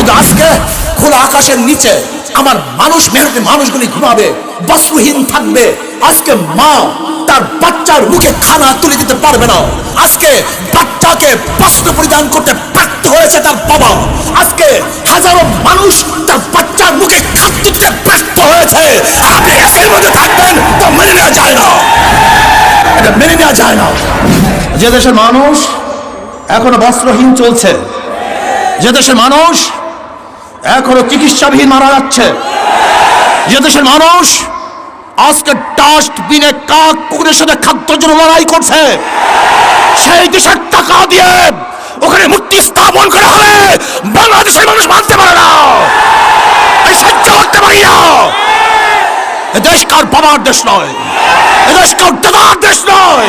কিন্তু আজকে খোলা আকাশের নিচে আমার মানুষ, মেহনতি মানুষগুলি ঘুমাবে, বস্ত্রহীন থাকবে। আজকে মা তার বাচ্চার মুখে খানা তুলে দিতে পারবে না। আজকে বাচ্চাকে বস্ত্র পরিধান করতে ব্যর্থ হয়েছে তার বাবা। আজকে হাজারো মানুষ তার বাচ্চার মুখে খাদ্য দিতে ব্যর্থ হয়েছে। আপনি এসের মধ্যে থাকবেন তা মেনে নেওয়া যায় না, এটা মেনে নেওয়া যায় না। যে দেশের মানুষ এখনো বস্ত্রহীন চলছে, যে দেশের মানুষ এখনো চিকিৎসাবিহীন মারা যাচ্ছে, যে দেশের মানুষ আজকে ডাস্টবিনে কাক কুকুরের সাথে খাদ্যের জন্য লড়াই করছে, সেই দেশের টাকা দিয়ে ওখানে মূর্তি স্থাপন করা হবে, বাংলাদেশের মানুষ মানতে পারে না, সহ্য করতে পারি না। এদেশ কার বাবার দেশ নয়, এদেশ কার দাদার দেশ নয়।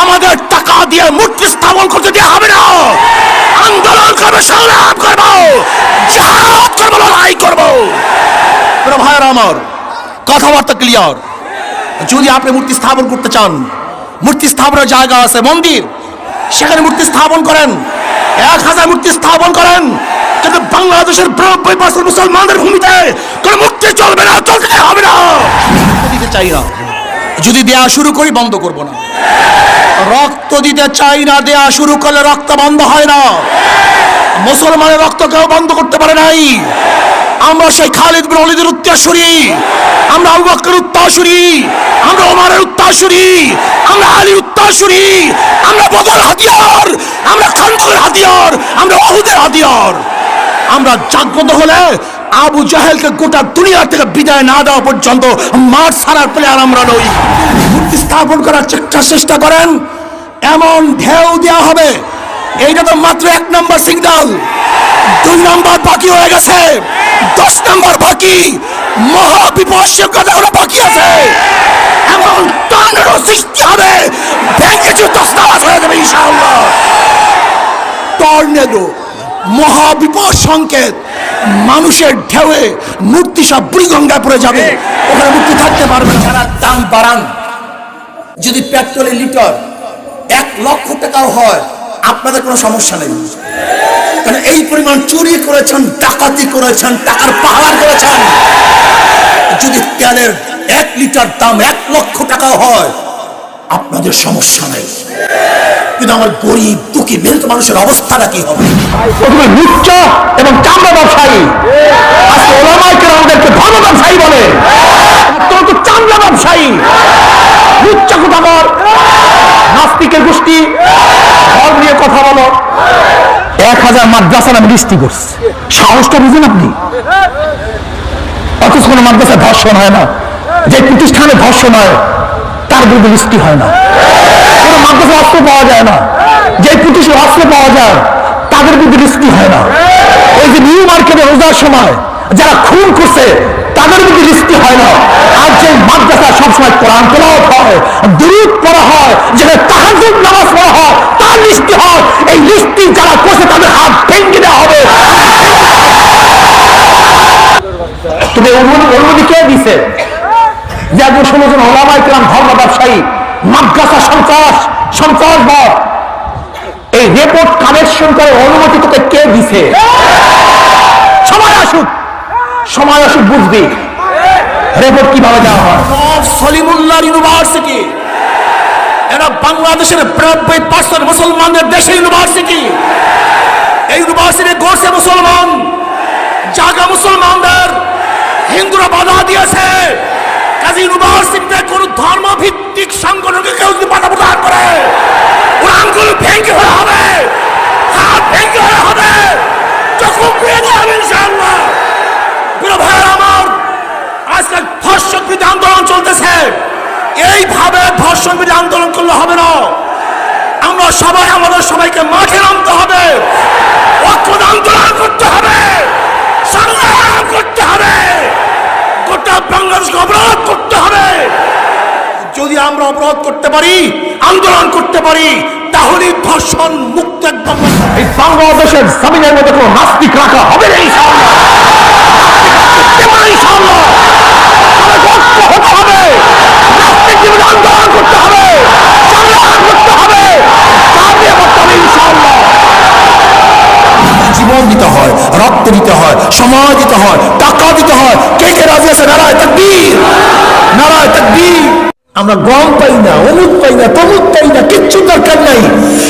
আমাদের টাকা দিয়ে মূর্তি স্থাপন করতে দেওয়া হবে না। আন্দোলন করবো, সংগ্রাম করবো, জিহাদ করবো, লড়াই করবো। ভাইয়েরা আমার, কথাবার্তা ক্লিয়ার। যদি আপনি মূর্তি স্থাপন করতে চান, মূর্তি স্থাপনের জায়গা আছে, মন্দির, সেখানে মূর্তি স্থাপন করেন, 1000 মূর্তি স্থাপন করেন। কিন্তু বাংলাদেশের 90% মুসলমানদের ভূমিতে কোন মূর্তি চলবে না, চলতে হবে না। দিতে চাই না, যদি দেয়া শুরু করি বন্ধ করব না। রক্ত দিতে চাই না, দেয়া শুরু করলে রক্ত বন্ধ হয় না। মুসলমানের রক্ত কেউ বন্ধ করতে পারে নাই। আমরা সেই খালিদ বিন ওয়ালিদের উত্তরসূরি, আমরা আবু বকরের উত্তরসূরি, আমরা ওমরের উত্তরসূরি, আমরা আলীর উত্তরসূরি, আমরা বদর হাতিয়ার, আমরা খান্দকের হাতিয়ার, আমরা উহুদের হাতিয়ার। আমরা জাগ্রত হলে আবু জাহেলকে গোটা দুনিয়া থেকে বিদায় না দেওয়া পর্যন্ত মাঠ ছাড়ার প্লেয়ার আমরা নই। মূর্তি স্থাপন করার চেষ্টা করেন, এমন ঢেউ দেওয়া হবে। এইটা তো মাত্র 1 নম্বর সিগন্যাল, 2 নম্বর বাকি হয়ে গেছে, 10 নম্বর বাকি, মহাবিপর্যয় কথা বাকি আছে। এমন টর্নেডো সৃষ্টি হবে, ভেঙে তছনছ হয়ে যাবে ইনশাআল্লাহ। টর্নেডো, মহাবিপদ সংকেত, মানুষের ঢেউয়ে মূর্তি সব বুড়িগঙ্গায় পড়ে যাবে, ওখানে মূর্তি থাকতে পারবে না। দাম বাড়ান, যদি পেট্রোলের লিটার 1 লক্ষ টাকাও হয় আপনাদের কোনো সমস্যা নেই, কারণ এই পরিমাণ চুরি করেছেন, ডাকাতি করেছেন, টাকার পাহাড় করেছেন। যদি তেলের 1 লিটার দাম 1 লক্ষ টাকা হয় আপনাদের সমস্যা নেই, কিন্তু আমার গরিব দুঃখী মেহনত মানুষের অবস্থাটা কি হবে? প্রথমে লুচ্চা এবং চামড়া ব্যবসায়ী, আজকে ওলামায়ে কেরামদেরকে ধর্ম ব্যবসায়ী বলে, তোর তো চামড়া ব্যবসায়ী, লুচ্চা কোথাকার, নাস্তিকের গোষ্ঠী, ধর্ম নিয়ে কথা বলো। 1000 মাদ্রাসা নামে লিস্টি করছে, সাহসটা বুঝেন আপনি? অথচ কোনো মাদ্রাসায় ধর্ষণ হয় না, যে প্রতিষ্ঠানে ধর্ষণ হয় তার বিরুদ্ধে লিস্টি হয় না। কোনো মাদ্রাসায় অস্ত্র পাওয়া যায় না, যে প্রতিষ্ঠানে অস্ত্র পাওয়া যায় তাদের বিরুদ্ধে লিস্টি হয় না। ওই যে নিউ মার্কেটে রোজার সময় যারা খুন করছে তাদের বিরুদ্ধে লিস্টি হয় না। আর যে মাদ্রাসায় সবসময় কোরআন তেলাওয়াত হয়, দুরূদ পড়া হয়, যেখানে তাহাজ্জুদ নামাজ পড়া হয়, তার লিস্টি হয়। এই লিস্টি যারা করছে তাদের হাত ভেঙে দেওয়া হবে। তুমি অনুমতি কে দিছে যে একজন 16 জন ওলামায়ে কেরাম ধর্ম ব্যবসায়ী মাদ্রাসা সন্ত্রাসবাদ এই রিপোর্ট কালেকশন করে অনুমতি তোকে কে দিছে? সময় আসুক বুঝবি রিপোর্ট কিভাবে দেওয়া হয়। সলিমুল্লাহ ইউনিভার্সিটি, এরা বাংলাদেশের 90% মুসলমানদের দেশের ইউনিভার্সিটি। এই ইউনিভার্সিটি গড়ছে মুসলমান, জায়গা মুসলমানদের, হিন্দুরা বাধা দিয়েছে। কাজী ইউনিভার্সিটিতে কোন ধর্মভিত্তিক সংগঠনকে কেউ যদি বাধা প্রদান করে ওর আঙ্গুল ভেঙে হয়ে হবে, হাত ভেঙে হয়ে হবে, চক্ষু পুড়ে দেওয়া হবে ইনশাআল্লাহ। প্রিয় ভাইয়েরা আমার, আজকাল ধর্ষণ বিরোধী আন্দোলন চলতেছে, এইভাবে ধর্ষণ বিরোধী আন্দোলন করলে হবে না। আমরা সবাই আমাদের সবাইকে মাঠে নামতে হবে, ঐক্যবদ্ধ আন্দোলন করতে হবে, সংগ্রাম করতে হবে, গোটা বাংলাদেশকে অবরোধ করতে হবে। যদি আমরা অবরোধ করতে পারি, আন্দোলন করতে পারি, তাহলে ধর্ষণ মুক্ত একদম এই বাংলাদেশের জমিনের মধ্যে কোনো নাস্তিক রাখা হবে না ইনশাআল্লাহ। আন্দোলন করতে হবে, সংগ্রাম করতে হবে, জীবন দিতে হয়। রক্ত দিতে হয়, সময় দিতে হয়, টাকা দিতে হয়। কে কে রাজি আছে? নারায়ে তাকবীর, নারায়ে তাকবীর। আমরা গম পাই না, অমুক পাই না, তমুক পাই না, কিচ্ছু দরকার নাই,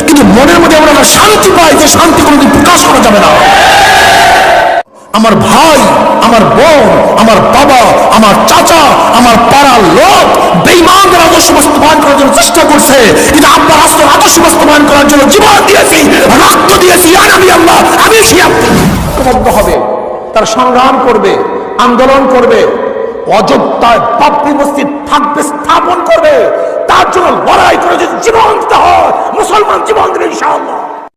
কিন্তু মনের মধ্যে আমরা শান্তি পাই, যে শান্তি কোনোদিন প্রকাশ করা যাবে না। আমার ভাই, আমার বোন, আমার বাবা, আমার চাচা, আমার পাড়ার লোক বেঈমানদের আদর্শ বাস্তবায়ন করার জন্য চেষ্টা করছে, কিন্তু আব্বা রাসূলের আদর্শ বাস্তবায়ন করার জন্য জীবন দিয়েছি, রক্ত দিয়েছি। আমি আল্লাহ, আমি ঐক্যবদ্ধ হবে, তার সংগ্রাম করবে, আন্দোলন করবে, অযোধ্যায় বাবরি মসজিদ থাকবে, স্থাপন করবে, তার জন্য লড়াই করে যদি জীবন দিতে হয়, মুসলমান জীবন দেবে ইনশাআল্লাহ।